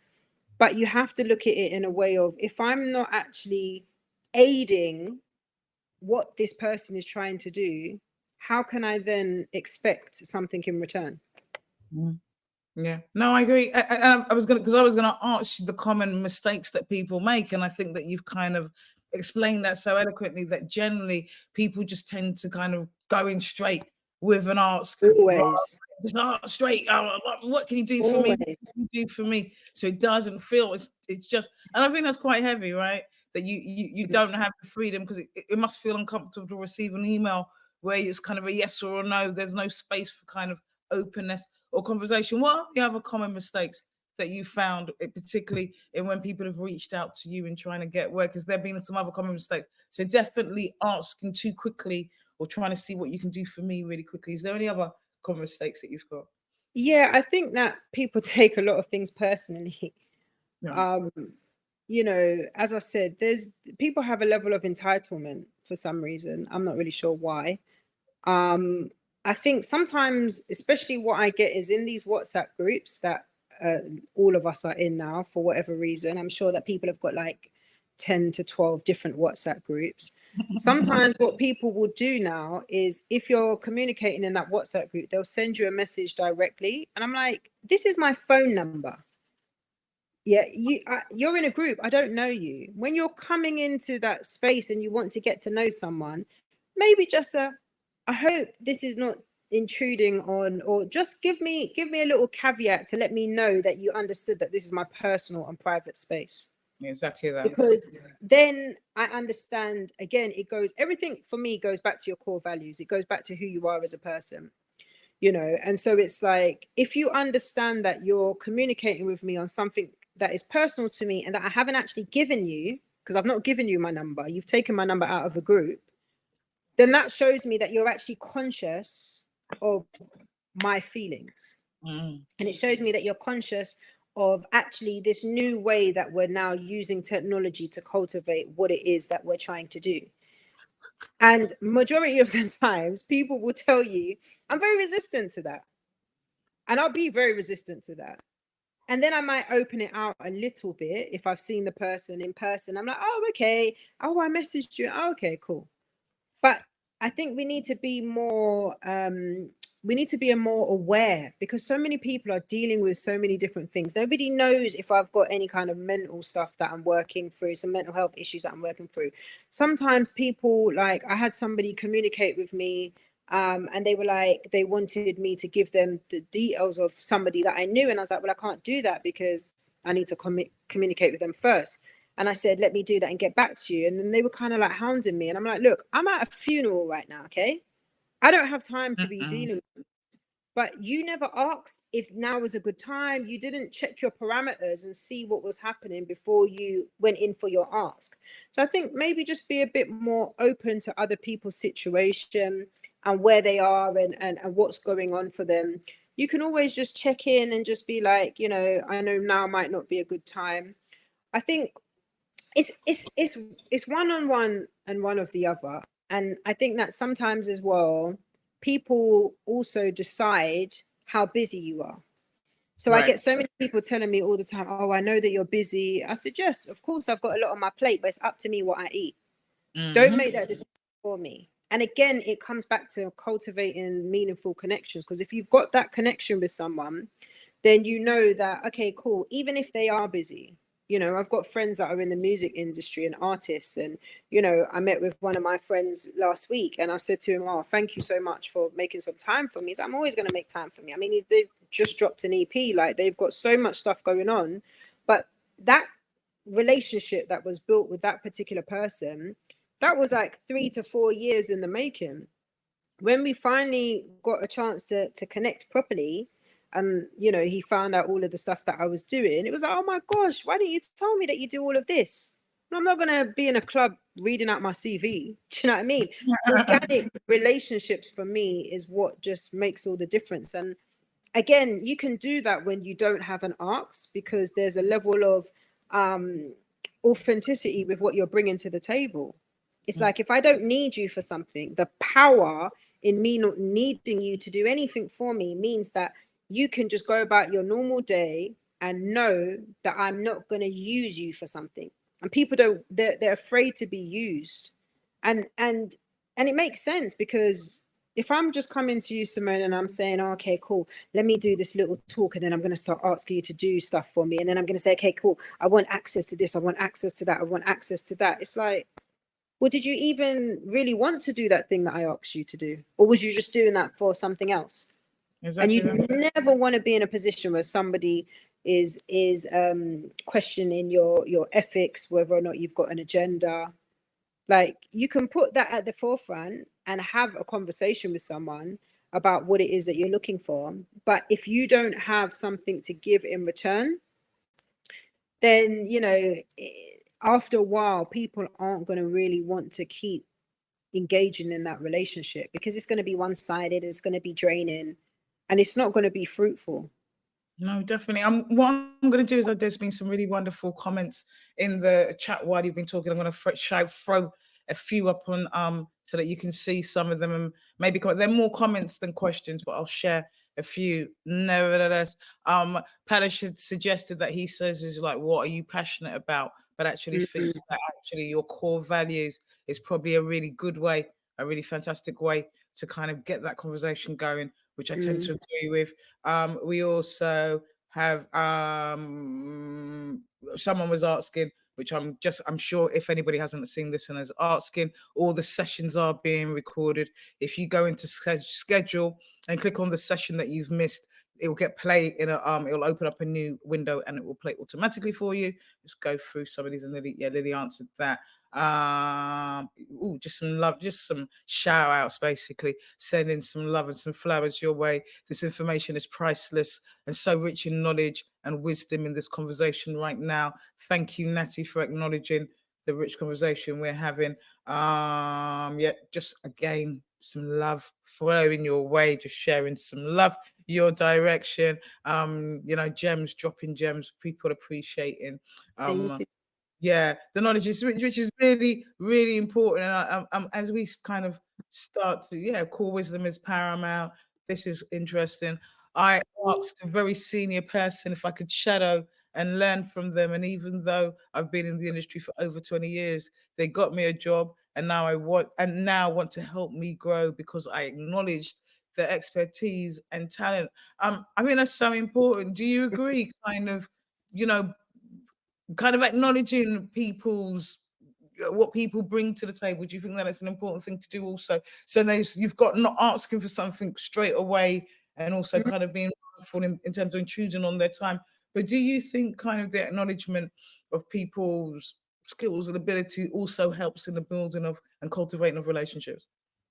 but you have to look at it in a way of, if I'm not actually aiding what this person is trying to do, how can I then expect something in return? Yeah, no, I agree. I was gonna, because I was gonna ask you the common mistakes that people make, and I think that you've kind of explained that so eloquently that generally people just tend to kind of go in straight with an ask, rather Always, just ask straight. Oh, what can you do for me? What always. can you do for me? So it doesn't feel it's just, and I think that's quite heavy, right? That you don't have the freedom because it must feel uncomfortable to receive an email where it's kind of a yes or a no. There's no space for kind of openness or conversation. What are the other common mistakes that you found, particularly in when people have reached out to you and trying to get work? Because there have been some other common mistakes. So definitely asking too quickly or trying to see what you can do for me really quickly. Is there any other common mistakes that you've got? Yeah, I think that people take a lot of things personally. Yeah. Um, as I said, there's people have a level of entitlement for some reason. I'm not really sure why. Um, I think sometimes, especially what I get is in these WhatsApp groups that all of us are in now for whatever reason. I'm sure that people have got like 10 to 12 different WhatsApp groups. Sometimes what people will do now is if you're communicating in that WhatsApp group, they'll send you a message directly. And I'm like, this is my phone number. Yeah, you're in a group. I don't know you. When you're coming into that space and you want to get to know someone, maybe just I hope this is not intruding on, or just give me a little caveat to let me know that you understood that this is my personal and private space. Exactly that. Because then I understand, again, it goes, everything for me goes back to your core values. It goes back to who you are as a person. And so it's like, if you understand that you're communicating with me on something that is personal to me and that I haven't actually given you, because I've not given you my number, you've taken my number out of the group, then that shows me that you're actually conscious of my feelings. Mm. And it shows me that you're conscious of actually this new way that we're now using technology to cultivate what it is that we're trying to do. And majority of the times people will tell you, I'm very resistant to that. And I'll be very resistant to that. And then I might open it out a little bit if I've seen the person in person. I'm like, oh, okay. Oh, I messaged you. Oh, okay, cool. But I think we need to be more aware, because so many people are dealing with so many different things. Nobody knows if I've got any kind of mental stuff that I'm working through, some mental health issues that I'm working through. Sometimes people, like, I had somebody communicate with me, and they were like, they wanted me to give them the details of somebody that I knew. And I was like, well, I can't do that because I need to communicate with them first. And I said, let me do that and get back to you. And then they were kind of like hounding me. And I'm like, look, I'm at a funeral right now, okay? I don't have time to be Mm-mm. dealing with it. But you never asked if now was a good time. You didn't check your parameters and see what was happening before you went in for your ask. So I think maybe just be a bit more open to other people's situation and where they are, and what's going on for them. You can always just check in and just be like, I know now might not be a good time. I think it's one on one and one of the other. And I think that sometimes as well, people also decide how busy you are. So I Right. get so many people telling me all the time, oh, I know that you're busy. I said, yes, of course I've got a lot on my plate, but it's up to me what I eat. Don't Mm-hmm. make that decision for me. And again, it comes back to cultivating meaningful connections, because if you've got that connection with someone, then you know that, okay, cool, even if they are busy. I've got friends that are in the music industry and artists, and I met with one of my friends last week, and I said to him, oh, thank you so much for making some time for me. I'm always going to make time for me. I mean, they've just dropped an EP, like, they've got so much stuff going on, but that relationship that was built with that particular person, that was like 3 to 4 years in the making. When we finally got a chance to connect properly, and he found out all of the stuff that I was doing, it was like, oh my gosh, why didn't you tell me that you do all of this? I'm not going to be in a club reading out my CV. Do you know what I mean? Organic relationships for me is what just makes all the difference. And again, you can do that when you don't have an ask, because there's a level of authenticity with what you're bringing to the table. It's like, if I don't need you for something, the power in me not needing you to do anything for me means that you can just go about your normal day and know that I'm not going to use you for something. And people don't, they're afraid to be used. And it makes sense, because If I'm just coming to you, Simone, and I'm saying, oh, okay, cool, let me do this little talk, and then I'm going to start asking you to do stuff for me, and then I'm going to say, okay, cool, I want access to this, I want access to that, I want access to that. It's like, well, did you even really want to do that thing that I asked you to do, or was you just doing that for something else? And Exactly you that. never want to be in a position where somebody is questioning your ethics, whether or not you've got an agenda. Like, you can put that at the forefront and have a conversation with someone about what it is that you're looking for. But if you don't have something to give in return, then, you know, after a while, people aren't going to really want to keep engaging in that relationship, because it's going to be one-sided, it's going to be draining, and it's not going to be fruitful. No, definitely. What I'm going to do is there's been some really wonderful comments in the chat while you've been talking. I'm going to throw a few up on so that you can see some of them, and maybe they're more comments than questions, but I'll share a few. Nevertheless, Palace had suggested that he says is like, what are you passionate about? But actually thinks that actually your core values is probably a really good way, a really fantastic way to kind of get that conversation going, which I tend to agree with. We also have someone was asking, which I'm sure if anybody hasn't seen this and is asking, all the sessions are being recorded. If you go into schedule and click on the session that you've missed, it will get played in a it'll open up a new window and it will play automatically for you. Just go through some of these, and Lily answered that. Just some love, just some shout outs, basically sending some love and some flowers your way. This information is priceless and so rich in knowledge and wisdom in this conversation right now. Thank you, Natty, for acknowledging the rich conversation we're having. Yeah, just again, some love flowing your way, just sharing some love your direction. Gems, dropping gems, people appreciating. Thank Um, you. yeah, the knowledge is which is really, really important. And as we kind of start to, core wisdom is paramount. This is interesting. I asked a very senior person if I could shadow and learn from them. And even though I've been in the industry for over 20 years, they got me a job, and now want to help me grow because I acknowledged their expertise and talent. I mean, that's so important. Do you agree? You know, kind of acknowledging people's what people bring to the table. Do you think that it's an important thing to do also? So you've got not asking for something straight away, and also kind of being mindful in terms of intruding on their time. But do you think kind of the acknowledgement of people's skills and ability also helps in the building of and cultivating of relationships?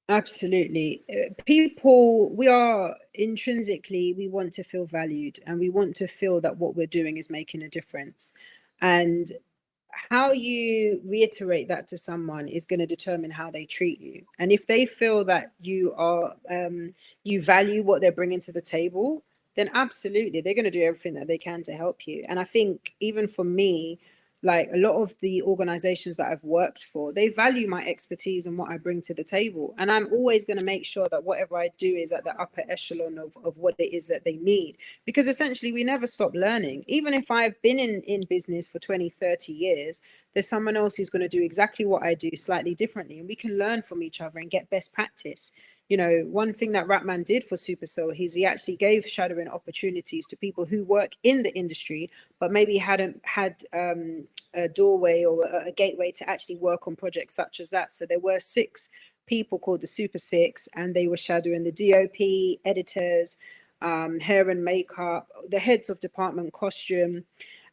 Absolutely. People, we are intrinsically, we want to feel valued, and we want to feel that what we're doing is making a difference. And how you reiterate that to someone is going to determine how they treat you. And if they feel that you value what they're bringing to the table, then absolutely they're going to do everything that they can to help you. And I think even for me, like a lot of the organizations that I've worked for, they value my expertise and what I bring to the table. And I'm always going to make sure that whatever I do is at the upper echelon of what it is that they need. Because essentially, we never stop learning. Even if I've been in business for 20, 30 years, there's someone else who's going to do exactly what I do slightly differently. And we can learn from each other and get best practice. You know, one thing that Ratman did for Super Soul is he actually gave shadowing opportunities to people who work in the industry, but maybe hadn't had a doorway or a gateway to actually work on projects such as that. So there were 6 people called the Super Six, and they were shadowing the DOP, editors, hair and makeup, the heads of department, costume.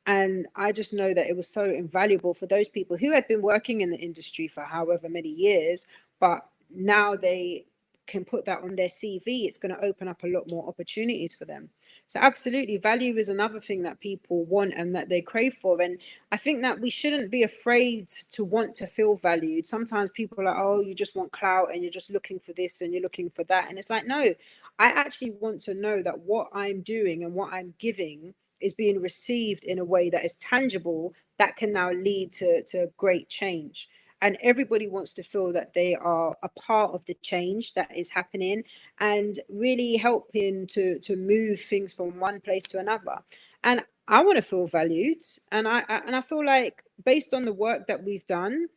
And I just know that it was so invaluable for those people who had been working in the industry for however many years, but now they can put that on their CV. It's going to open up a lot more opportunities for them. So absolutely, value is another thing that people want and that they crave for. And I think that we shouldn't be afraid to want to feel valued. Sometimes people are like, oh, you just want clout and you're just looking for this and you're looking for that. And it's like, no, I actually want to know that what I'm doing and what I'm giving is being received in a way that is tangible, that can now lead to great change. And everybody wants to feel that they are a part of the change that is happening and really helping to move things from one place to another. And I want to feel valued, and I feel like based on the work that we've done,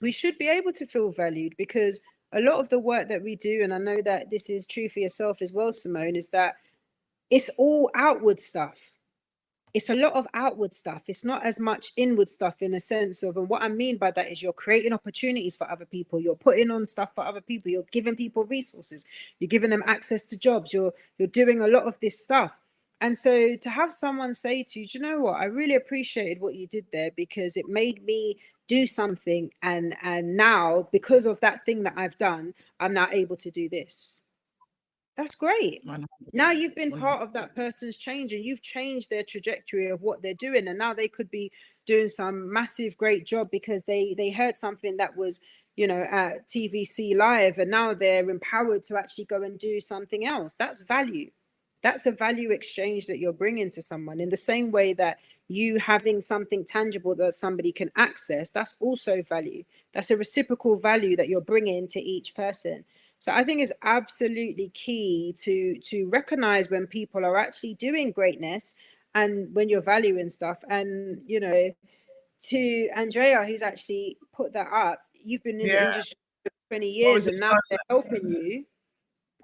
we should be able to feel valued, because a lot of the work that we do, and I know that this is true for yourself as well, Simone, is that it's all outward stuff. It's a lot of outward stuff. It's not as much inward stuff, in a sense of, and what I mean by that is you're creating opportunities for other people. You're putting on stuff for other people. You're giving people resources. You're giving them access to jobs. You're doing a lot of this stuff. And so to have someone say to you, do you know what? I really appreciated what you did there, because it made me do something. And now, because of that thing that I've done, I'm now able to do this. That's great. Now you've been part of that person's change, and you've changed their trajectory of what they're doing. And now they could be doing some massive, great job because they heard something that was, at TVC Live, and now they're empowered to actually go and do something else. That's value. That's a value exchange that you're bringing to someone, in the same way that you having something tangible that somebody can access. That's also value. That's a reciprocal value that you're bringing to each person. So I think it's absolutely key to recognize when people are actually doing greatness, and when you're valuing stuff. And to Andrea, who's actually put that up, you've been in the industry for 20 years, and now they're helping you.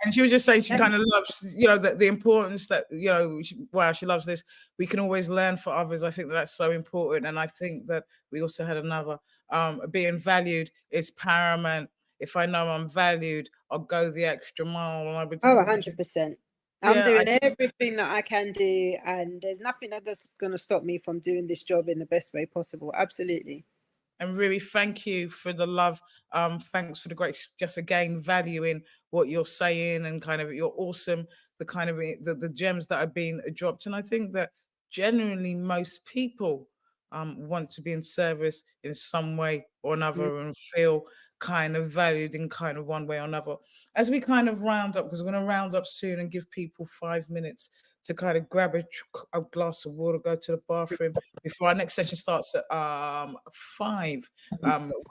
And she was just saying she kind of loves, the importance that, she loves this. We can always learn for others. I think that's so important. And I think that we also had another, being valued is paramount. If I know I'm valued, I'll go the extra mile. And 100%. I'm doing everything that I can do, and there's nothing that's going to stop me from doing this job in the best way possible. Absolutely. And really, thank you for the love. Thanks for the great, just again, valuing what you're saying, and kind of you're awesome. The kind of the gems that are being dropped. And I think that generally most people want to be in service in some way or another, and feel kind of valued in kind of one way or another. As we kind of round up, because we're going to round up soon and give people 5 minutes to kind of grab a glass of water, go to the bathroom before our next session starts at 5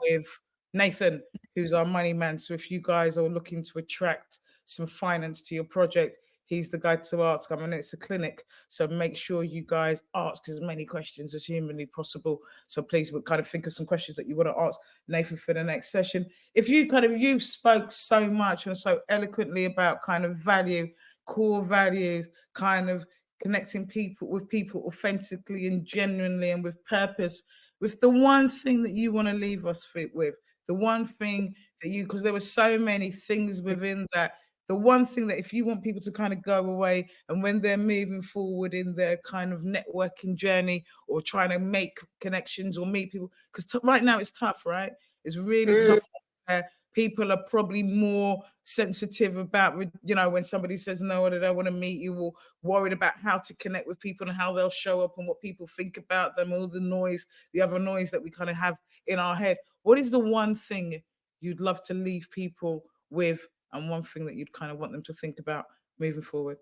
with Nathan, who's our money man. So if you guys are looking to attract some finance to your project, he's the guy to ask. I mean, it's a clinic, so make sure you guys ask as many questions as humanly possible. So please, we'll kind of think of some questions that you want to ask Nathan for the next session. If you spoke so much and so eloquently about kind of value, core values, kind of connecting people with people authentically and genuinely and with purpose, with the one thing that you want to leave us with, the one thing that because there were so many things within that, the one thing that if you want people to kind of go away, and when they're moving forward in their kind of networking journey or trying to make connections or meet people, because right now it's tough, right? It's really tough. People are probably more sensitive about, when somebody says no, they don't want to meet you, or worried about how to connect with people and how they'll show up and what people think about them, all the noise, the other noise that we kind of have in our head. What is the one thing you'd love to leave people with, and one thing that you'd kind of want them to think about moving forward?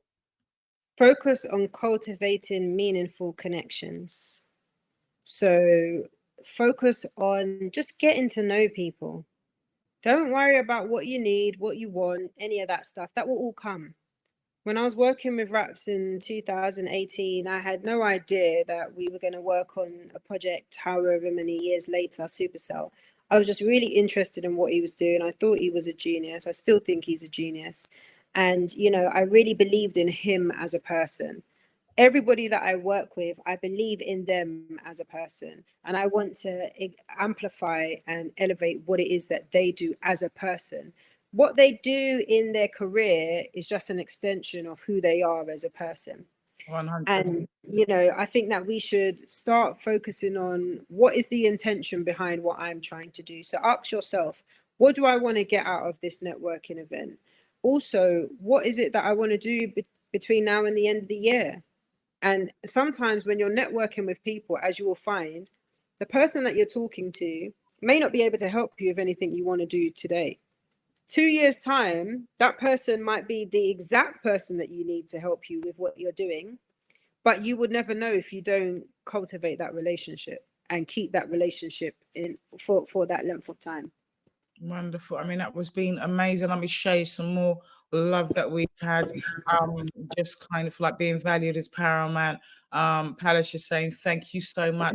Focus on cultivating meaningful connections. So focus on just getting to know people. Don't worry about what you need, what you want, any of that stuff. That will all come. When I was working with Raps in 2018, I had no idea that we were going to work on a project however many years later, Supercell. I was just really interested in what he was doing. I thought he was a genius. I still think he's a genius. And, I really believed in him as a person. Everybody that I work with, I believe in them as a person, and I want to amplify and elevate what it is that they do as a person. What they do in their career is just an extension of who they are as a person. 100%. And, I think that we should start focusing on what is the intention behind what I'm trying to do. So ask yourself, what do I want to get out of this networking event? Also, what is it that I want to do between now and the end of the year? And sometimes when you're networking with people, as you will find, the person that you're talking to may not be able to help you with anything you want to do today. 2 years' time, that person might be the exact person that you need to help you with what you're doing, but you would never know if you don't cultivate that relationship and keep that relationship in for that length of time. Wonderful. I mean, that was been amazing. Let me show you some more love that we've had. Just kind of like being valued as paramount. Palace is saying thank you so much,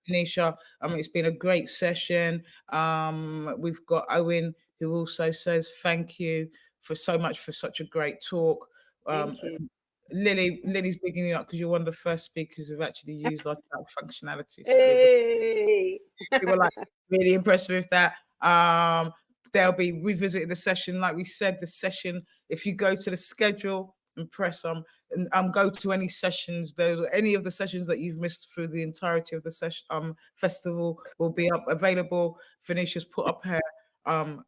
Tanisha. It's been a great session. We've got Owen who also says thank you for so much for such a great talk. Thank you. Lily's bigging you up because you're one of the first speakers who've actually used our chat functionality. So Hey. we were like really impressed with that. They'll be revisiting the session. Like we said, the session, if you go to the schedule and press and go to any sessions, those any of the sessions that you've missed through the entirety of the session festival will be up available. Phoenicia's put up her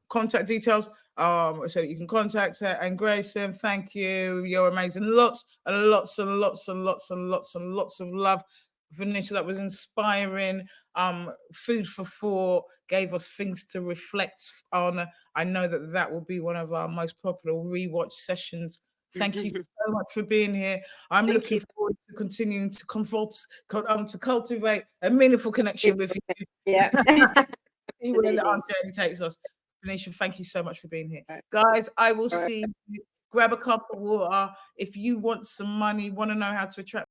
contact details so that you can contact her. And Grayson, thank you. You're amazing. Lots and lots and lots and lots and lots and lots of love. Venetia, that was inspiring. Food for thought, gave us things to reflect on. I know that will be one of our most popular rewatch sessions. Thank you so much for being here. I'm looking forward to continuing to to cultivate a meaningful connection with you. Yeah. See where our journey takes us. Venetia, thank you so much for being here. Guys, I will see you. Grab a cup of water. If you want some money, want to know how to attract